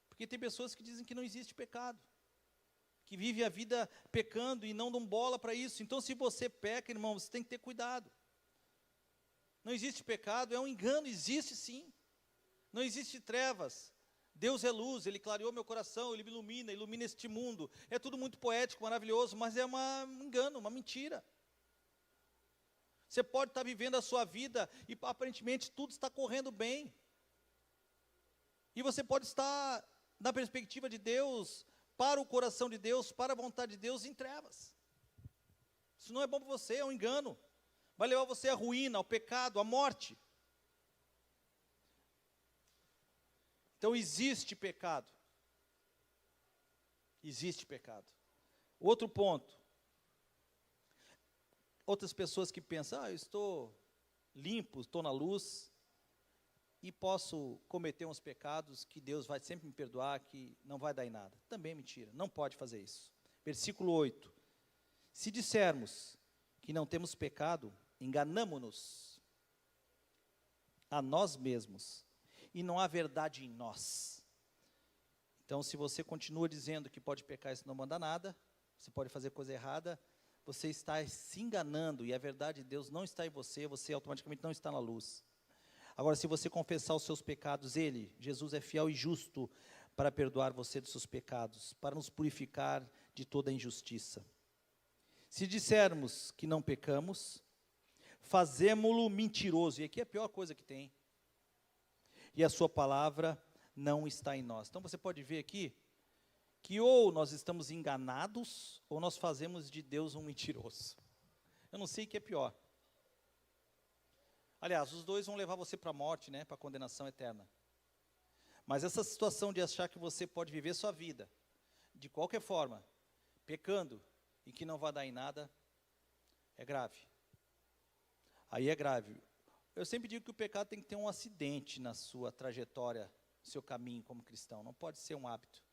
Porque tem pessoas que dizem que não existe pecado, que vivem a vida pecando e não dão bola para isso. Então, se você peca, irmão, você tem que ter cuidado. Não existe pecado, é um engano, existe sim. Não existe trevas. Deus é luz, Ele clareou meu coração, Ele me ilumina este mundo. É tudo muito poético, maravilhoso, mas é um engano, uma mentira. Você pode estar vivendo a sua vida e aparentemente tudo está correndo bem. E você pode estar na perspectiva de Deus, para o coração de Deus, para a vontade de Deus, em trevas. Isso não é bom para você, é um engano. Vai levar você à ruína, ao pecado, à morte. Então existe pecado. Existe pecado. Outro ponto. Outras pessoas que pensam, eu estou limpo, estou na luz, e posso cometer uns pecados que Deus vai sempre me perdoar, que não vai dar em nada. Também é mentira, não pode fazer isso. Versículo 8. Se dissermos que não temos pecado, enganamo-nos a nós mesmos, e não há verdade em nós. Então, se você continua dizendo que pode pecar e isso não manda nada, você pode fazer coisa errada, você está se enganando, e a verdade de Deus não está em você, você automaticamente não está na luz. Agora, se você confessar os seus pecados, Ele, Jesus, é fiel e justo para perdoar você dos seus pecados, para nos purificar de toda injustiça. Se dissermos que não pecamos, fazemo-lo mentiroso, e aqui é a pior coisa que tem, e a sua palavra não está em nós. Então você pode ver aqui, que ou nós estamos enganados, ou nós fazemos de Deus um mentiroso. Eu não sei o que é pior. Aliás, os dois vão levar você para a morte, né, para a condenação eterna. Mas essa situação de achar que você pode viver sua vida, de qualquer forma, pecando, e que não vai dar em nada, é grave. Aí é grave. Eu sempre digo que o pecado tem que ter um acidente na sua trajetória, no seu caminho como cristão, não pode ser um hábito.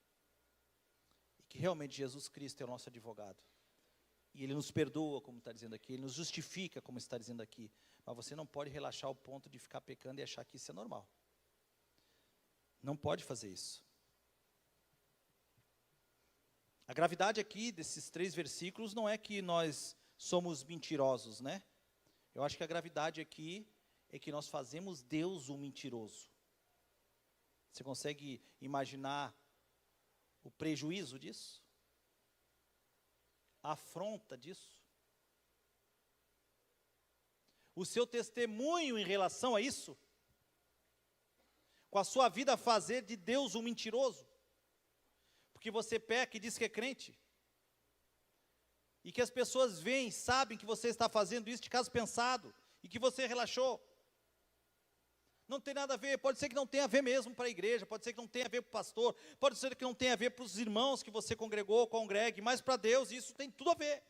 E que realmente Jesus Cristo é o nosso advogado. E Ele nos perdoa, como está dizendo aqui, Ele nos justifica, como está dizendo aqui. Mas você não pode relaxar ao ponto de ficar pecando e achar que isso é normal. Não pode fazer isso. A gravidade aqui desses 3 versículos não é que nós somos mentirosos, né? Eu acho que a gravidade aqui é que nós fazemos Deus um mentiroso. Você consegue imaginar o prejuízo disso? A afronta disso? O seu testemunho em relação a isso? Com a sua vida fazer de Deus um mentiroso? Porque você peca e diz que é crente? E que as pessoas veem, sabem que você está fazendo isso de caso pensado, e que você relaxou? Não tem nada a ver, pode ser que não tenha a ver mesmo para a igreja, pode ser que não tenha a ver para o pastor, pode ser que não tenha a ver para os irmãos que você congregou, congregue, mas para Deus isso tem tudo a ver.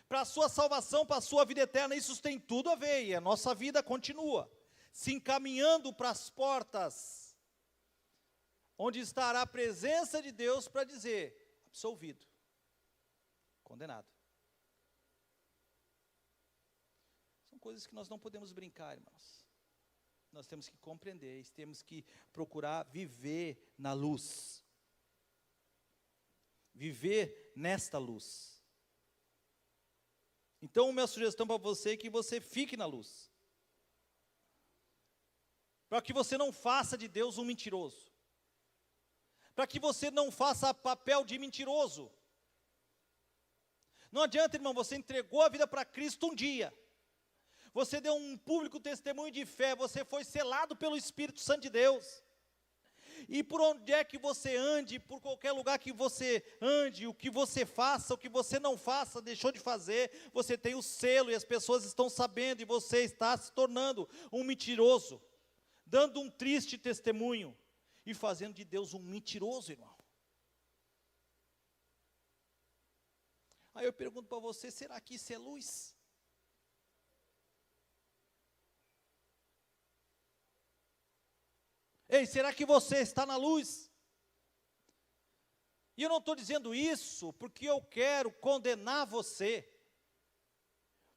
Para a sua salvação, para a sua vida eterna, isso tem tudo a ver, e a nossa vida continua, se encaminhando para as portas, onde estará a presença de Deus para dizer, absolvido, condenado. São coisas que nós não podemos brincar, irmãos. Nós temos que compreender, temos que procurar viver na luz. Viver nesta luz. Então, minha sugestão para você é que você fique na luz. Para que você não faça de Deus um mentiroso. Para que você não faça papel de mentiroso. Não adianta, irmão, você entregou a vida para Cristo um dia. Você deu um público testemunho de fé, você foi selado pelo Espírito Santo de Deus. E por onde é que você ande, por qualquer lugar que você ande, o que você faça, o que você não faça, deixou de fazer, você tem o selo e as pessoas estão sabendo, e você está se tornando um mentiroso, dando um triste testemunho, e fazendo de Deus um mentiroso, irmão. Aí eu pergunto para você, será que isso é luz? Ei, será que você está na luz? E eu não estou dizendo isso porque eu quero condenar você,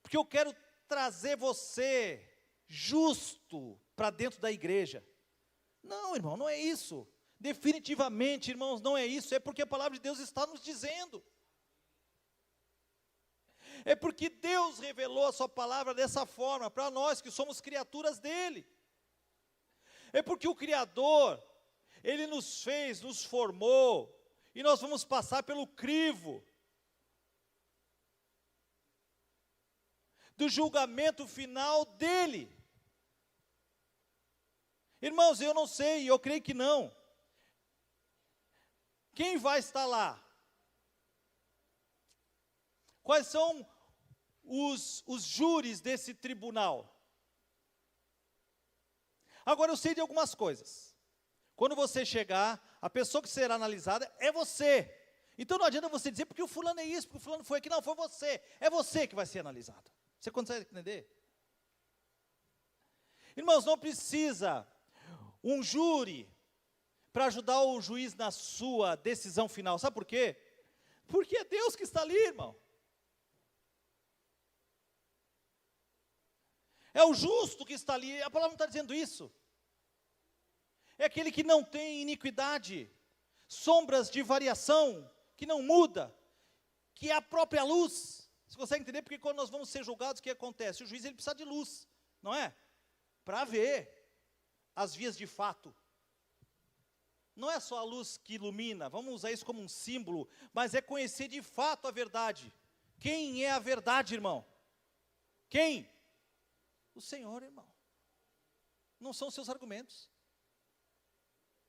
porque eu quero trazer você justo para dentro da igreja. Não, irmão, não é isso. Definitivamente, irmãos, não é isso. É porque a palavra de Deus está nos dizendo. É porque Deus revelou a sua palavra dessa forma, para nós que somos criaturas dele. É porque o Criador, ele nos fez, nos formou, e nós vamos passar pelo crivo do julgamento final dele. Irmãos, eu não sei, eu creio que não. Quem vai estar lá? Quais são os júris desse tribunal? Agora eu sei de algumas coisas. Quando você chegar, a pessoa que será analisada é você. Então não adianta você dizer porque o fulano é isso, porque o fulano foi aqui. Não, foi você. É você que vai ser analisado. Você consegue entender? Irmãos, não precisa um júri para ajudar o juiz na sua decisão final. Sabe por quê? Porque é Deus que está ali, irmão. É o justo que está ali. A palavra não está dizendo isso. É aquele que não tem iniquidade, sombras de variação, que não muda, que é a própria luz. Você consegue entender? Porque quando nós vamos ser julgados, o que acontece? O juiz ele precisa de luz, não é? Para ver as vias de fato. Não é só a luz que ilumina, vamos usar isso como um símbolo, mas é conhecer de fato a verdade. Quem é a verdade, irmão? Quem? O Senhor, irmão. Não são os seus argumentos,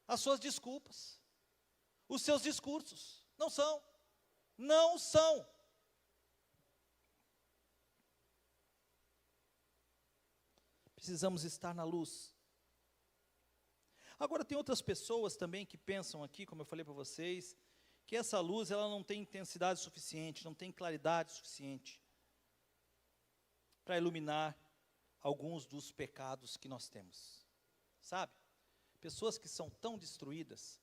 as suas desculpas, os seus discursos. Não são. Não são. Precisamos estar na luz. Agora tem outras pessoas também que pensam aqui, como eu falei para vocês, que essa luz ela não tem intensidade suficiente, não tem claridade suficiente para iluminar alguns dos pecados que nós temos. Sabe? Pessoas que são tão destruídas,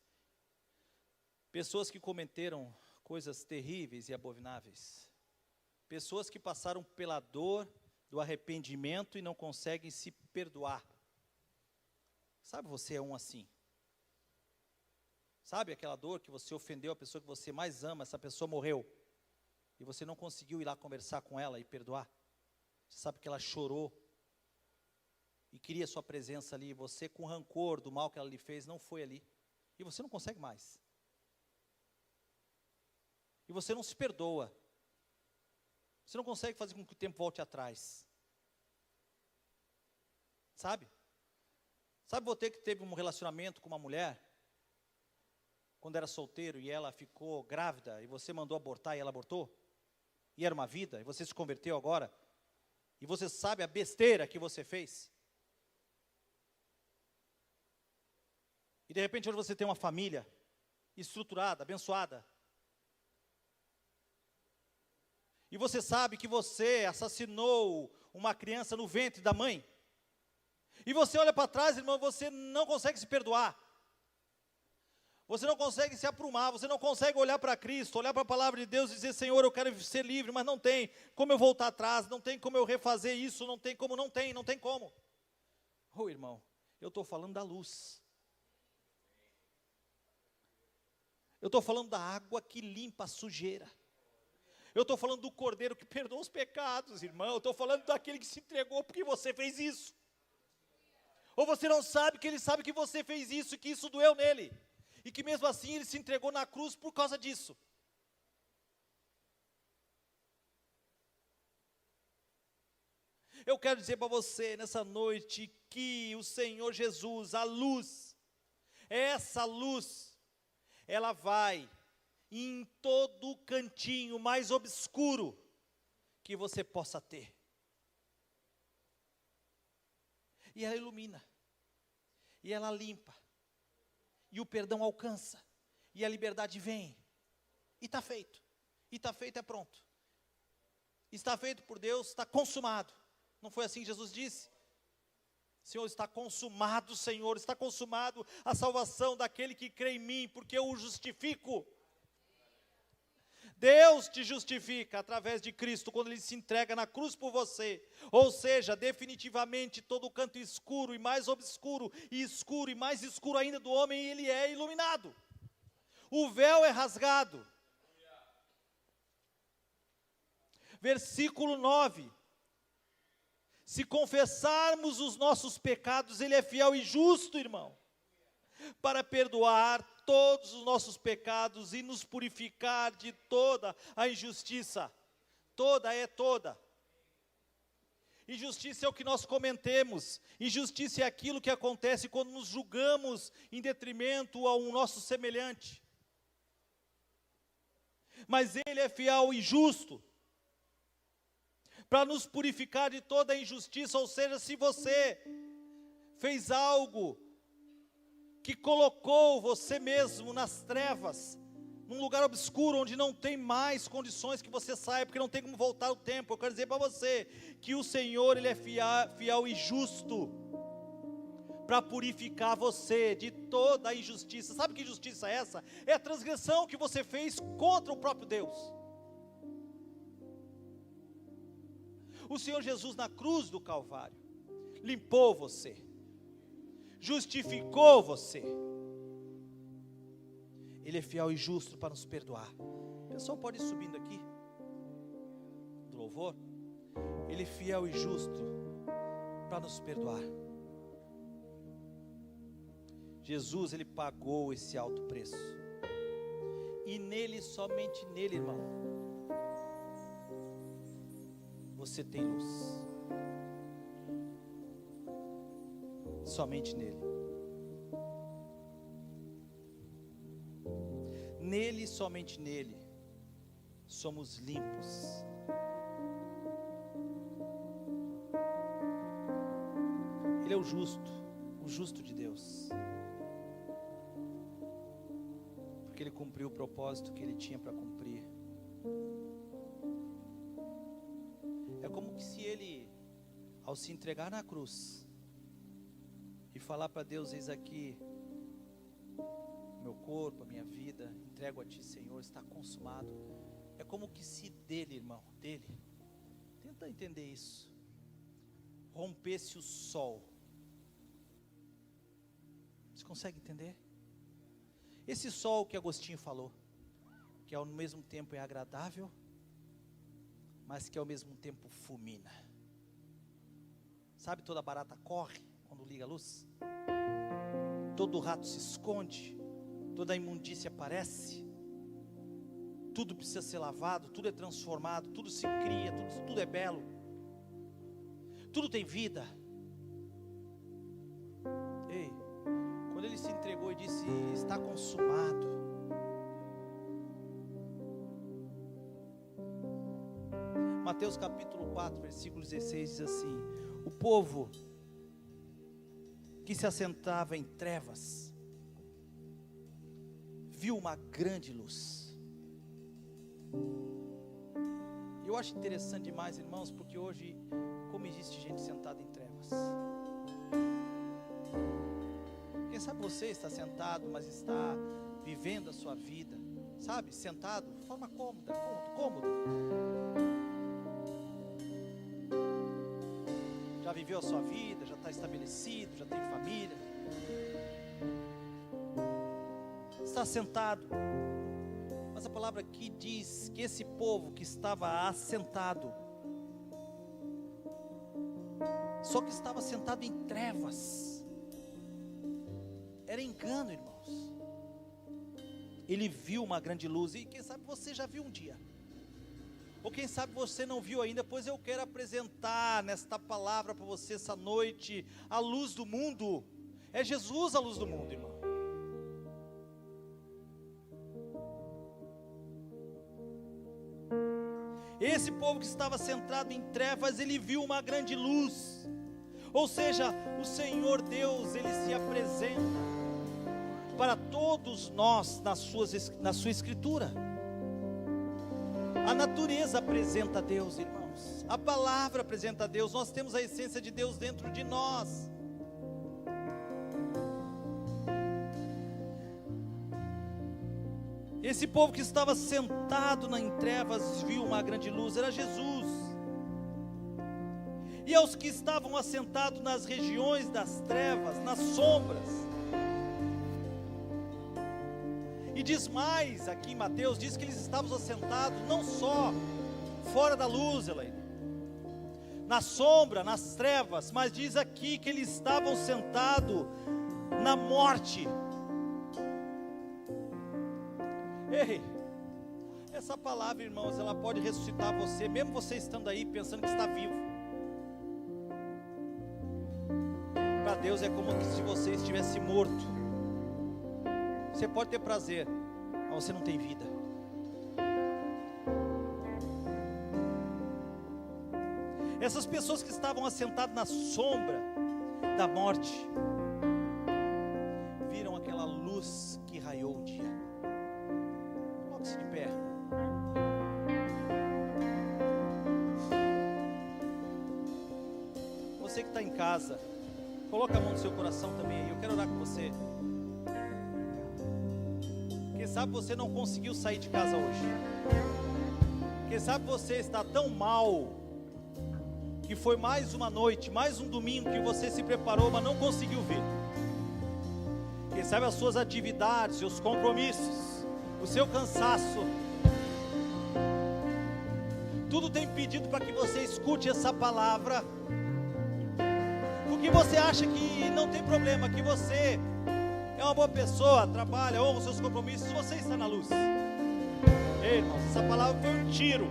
pessoas que cometeram coisas terríveis e abomináveis, pessoas que passaram pela dor do arrependimento e não conseguem se perdoar. Sabe, você é um assim. Sabe aquela dor que você ofendeu a pessoa que você mais ama, essa pessoa morreu, e você não conseguiu ir lá conversar com ela e perdoar? Você sabe que ela chorou e queria sua presença ali, e você com rancor do mal que ela lhe fez, não foi ali, e você não consegue mais. E você não se perdoa. Você não consegue fazer com que o tempo volte atrás. Sabe? Sabe você que teve um relacionamento com uma mulher, quando era solteiro, e ela ficou grávida, e você mandou abortar e ela abortou? E era uma vida, e você se converteu agora, e você sabe a besteira que você fez? E de repente hoje você tem uma família estruturada, abençoada, e você sabe que você assassinou uma criança no ventre da mãe, e você olha para trás, irmão, você não consegue se perdoar, você não consegue se aprumar, você não consegue olhar para Cristo, olhar para a palavra de Deus e dizer, Senhor, eu quero ser livre, mas não tem como eu voltar atrás, não tem como eu refazer isso, não tem como. Oh, irmão, eu estou falando da luz, eu estou falando da água que limpa a sujeira, eu estou falando do Cordeiro que perdoa os pecados, irmão, eu estou falando daquele que se entregou porque você fez isso. Ou você não sabe que ele sabe que você fez isso e que isso doeu nele, e que mesmo assim ele se entregou na cruz por causa disso. Eu quero dizer para você nessa noite que o Senhor Jesus, a luz, essa luz, ela vai em todo cantinho mais obscuro que você possa ter, e ela ilumina, e ela limpa, e o perdão alcança, e a liberdade vem, e está feito, é pronto, está feito por Deus, está consumado. Não foi assim que Jesus disse? Senhor, está consumado, Senhor, está consumado a salvação daquele que crê em mim, porque eu o justifico. Deus te justifica através de Cristo, quando Ele se entrega na cruz por você, ou seja, definitivamente todo o canto escuro e mais obscuro, e escuro e mais escuro ainda do homem, ele é iluminado, o véu é rasgado. Versículo 9. Se confessarmos os nossos pecados, Ele é fiel e justo, irmão, para perdoar todos os nossos pecados e nos purificar de toda a injustiça. Toda é toda. Injustiça é o que nós cometemos. Injustiça é aquilo que acontece quando nos julgamos em detrimento ao nosso semelhante. Mas Ele é fiel e justo para nos purificar de toda a injustiça. Ou seja, se você fez algo que colocou você mesmo nas trevas, num lugar obscuro, onde não tem mais condições que você saia, porque não tem como voltar o tempo, eu quero dizer para você, que o Senhor, Ele é fiel e justo, para purificar você de toda a injustiça. Sabe que injustiça é essa? É a transgressão que você fez contra o próprio Deus. O Senhor Jesus na cruz do Calvário, limpou você, justificou você. Ele é fiel e justo para nos perdoar. O pessoal pode ir subindo aqui, do louvor. Ele é fiel e justo para nos perdoar. Jesus, Ele pagou esse alto preço. E nele, somente nele, irmão, você tem luz. Somente nele. Nele, somente nele, somos limpos. Ele é o justo de Deus. Porque Ele cumpriu o propósito que Ele tinha para cumprir. É como que se Ele, ao se entregar na cruz, e falar para Deus: eis aqui meu corpo, a minha vida, entrego a Ti, Senhor, está consumado. É como que se dele, irmão, dele, tenta entender isso, rompesse o sol. Você consegue entender? Esse sol que Agostinho falou, que ao mesmo tempo é agradável, mas que ao mesmo tempo fulmina. Sabe, toda barata corre quando liga a luz, todo rato se esconde, toda a imundícia aparece, tudo precisa ser lavado, tudo é transformado, tudo se cria, tudo é belo, tudo tem vida. Ei, quando Ele se entregou e disse: está consumado, Mateus capítulo 4, versículo 16 diz assim: o povo que se assentava em trevas viu uma grande luz. Eu acho interessante demais, irmãos, porque hoje, como existe gente sentada em trevas. Quem sabe você está sentado, mas está vivendo a sua vida, sabe, sentado de forma cômoda, cômodo. Já viveu a sua vida, já está estabelecido, já tem família, está sentado. Mas a palavra aqui diz que esse povo que estava assentado, só que estava sentado em trevas, era engano, irmãos. Ele viu uma grande luz, e quem sabe você já viu um dia, ou quem sabe você não viu ainda, pois eu quero apresentar nesta palavra para você essa noite a luz do mundo. É Jesus a luz do mundo, irmão. Esse povo que estava centrado em trevas, ele viu uma grande luz. Ou seja, o Senhor Deus, Ele se apresenta para todos nós na sua Escritura. A natureza apresenta a Deus, irmãos. A palavra apresenta a Deus. Nós temos a essência de Deus dentro de nós. Esse povo que estava sentado em trevas viu uma grande luz, era Jesus. E aos que estavam assentados nas regiões das trevas, nas sombras. E diz mais aqui em Mateus, diz que eles estavam assentados não só fora da luz, Elaine, na sombra, nas trevas, mas diz aqui que eles estavam sentados na morte. Ei, essa palavra, irmãos, ela pode ressuscitar você, mesmo você estando aí pensando que está vivo. Para Deus é como se você estivesse morto. Você pode ter prazer, mas você não tem vida. Essas pessoas que estavam assentadas na sombra da morte, viram aquela luz que raiou o dia. Coloque-se de pé. Você que está em casa, coloca a mão no seu coração também. Eu quero orar com você. Quem sabe você não conseguiu sair de casa hoje. Quem sabe você está tão mal, que foi mais uma noite, mais um domingo que você se preparou, mas não conseguiu vir. Quem sabe as suas atividades, os compromissos, o seu cansaço, tudo tem pedido para que você escute essa palavra, porque você acha que não tem problema, que você é uma boa pessoa, trabalha, honra os seus compromissos, você está na luz. Ei, irmãos, essa palavra foi um tiro.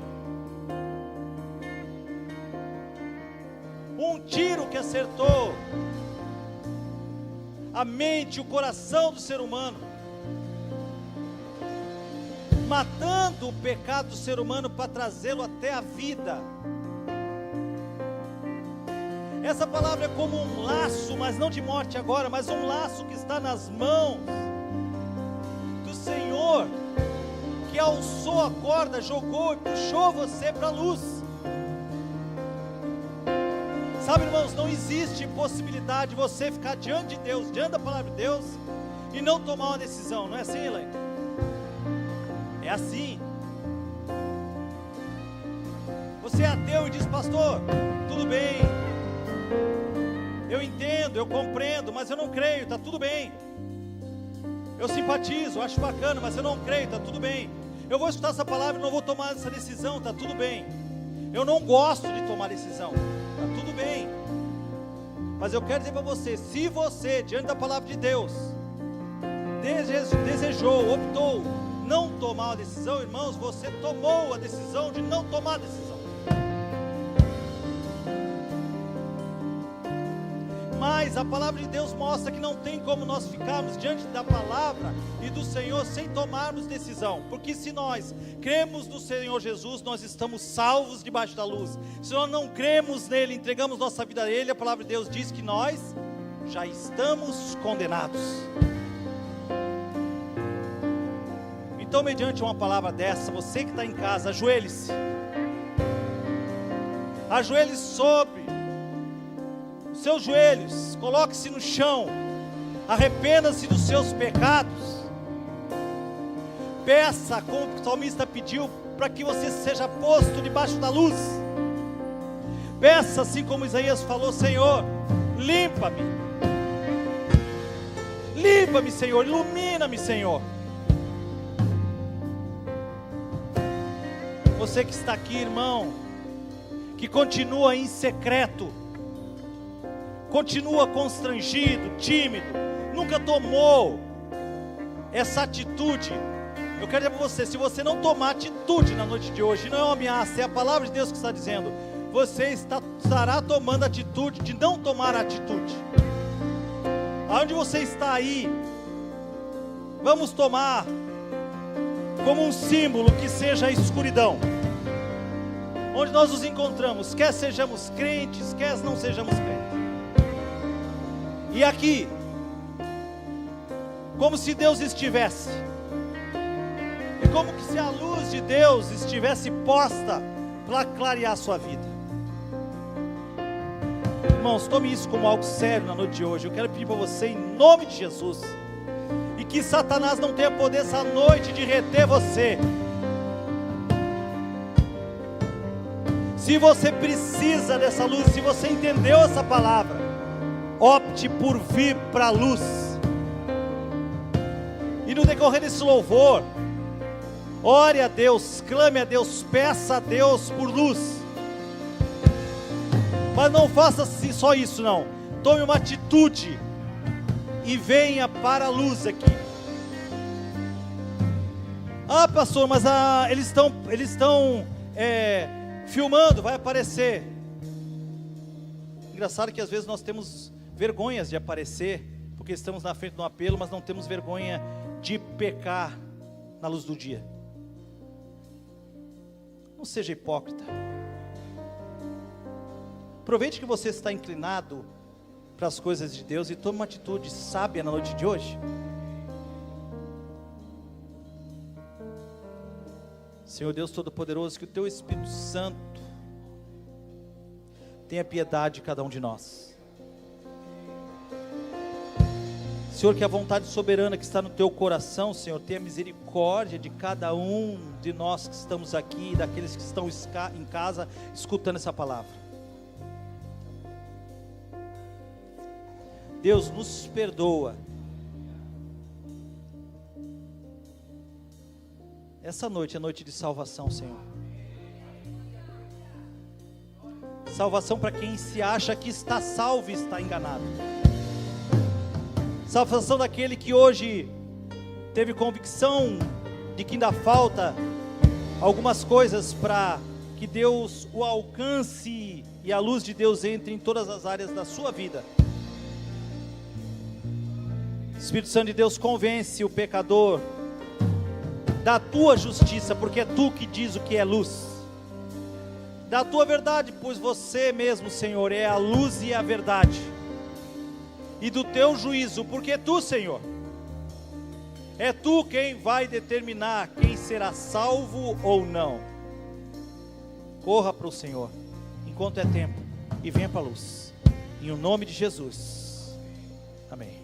Um tiro que acertou a mente, o coração do ser humano, matando o pecado do ser humano para trazê-lo até a vida. Essa palavra é como um laço, mas não de morte agora, mas um laço que está nas mãos do Senhor, que alçou a corda, jogou e puxou você para a luz. Sabe, irmãos, não existe possibilidade de você ficar diante de Deus, diante da palavra de Deus, e não tomar uma decisão. Não é assim, Elaine? É assim. Você é ateu e diz: pastor, tudo bem, eu entendo, eu compreendo, mas eu não creio, está tudo bem. Eu simpatizo, acho bacana, mas eu não creio, está tudo bem. Eu vou escutar essa palavra e não vou tomar essa decisão, está tudo bem. Eu não gosto de tomar decisão, está tudo bem. Mas eu quero dizer para você, se você, diante da palavra de Deus, desejou, optou não tomar uma decisão, irmãos, você tomou a decisão de não tomar a decisão. Mas a palavra de Deus mostra que não tem como nós ficarmos diante da palavra e do Senhor sem tomarmos decisão, porque se nós cremos no Senhor Jesus, nós estamos salvos debaixo da luz. Se nós não cremos nele, entregamos nossa vida a ele, a palavra de Deus diz que nós já estamos condenados. Então, mediante uma palavra dessa, você que está em casa, ajoelhe-se sobre seus joelhos, coloque-se no chão, arrependa-se dos seus pecados, peça, como o salmista pediu, para que você seja posto debaixo da luz. Peça, assim como Isaías falou: Senhor, limpa-me, Senhor, ilumina-me, Senhor. Você que está aqui, irmão, que continua em secreto, continua constrangido, tímido, nunca tomou essa atitude, eu quero dizer para você, se você não tomar atitude na noite de hoje, não é uma ameaça, é a palavra de Deus que está dizendo, você estará tomando atitude de não tomar atitude. Aonde você está aí, vamos tomar como um símbolo que seja a escuridão, onde nós nos encontramos, quer sejamos crentes, quer não sejamos crentes. E aqui, como se Deus estivesse, e como que se a luz de Deus estivesse posta para clarear a sua vida. Irmãos, tome isso como algo sério na noite de hoje. Eu quero pedir para você, em nome de Jesus, e que Satanás não tenha poder essa noite de reter você. Se você precisa dessa luz, se você entendeu essa palavra, opte por vir para a luz. E no decorrer desse louvor, Ore a Deus, clame a Deus, peça a Deus por luz. Mas não faça só isso não. Tome uma atitude e venha para a luz aqui. Ah, pastor, mas eles estão filmando, vai aparecer. Engraçado que às vezes nós temos vergonhas de aparecer, porque estamos na frente de um apelo, mas não temos vergonha de pecar na luz do dia. Não seja hipócrita. Aproveite que você está inclinado para as coisas de Deus e tome uma atitude sábia na noite de hoje. Senhor Deus Todo-Poderoso, que o Teu Espírito Santo tenha piedade de cada um de nós. Senhor, que a vontade soberana que está no Teu coração, Senhor, tenha misericórdia de cada um de nós que estamos aqui, daqueles que estão em casa, escutando essa palavra. Deus, nos perdoa. Essa noite é noite de salvação, Senhor. Salvação para quem se acha que está salvo e está enganado. Salvação daquele que hoje teve convicção de que ainda falta algumas coisas para que Deus o alcance e a luz de Deus entre em todas as áreas da sua vida. Espírito Santo de Deus, convence o pecador da tua justiça, porque é tu que diz o que é luz, da tua verdade, pois você mesmo, Senhor, é a luz e a verdade, e do teu juízo, porque tu, Senhor, é tu quem vai determinar quem será salvo ou não. Corra para o Senhor enquanto é tempo e venha para a luz, em o nome de Jesus, amém.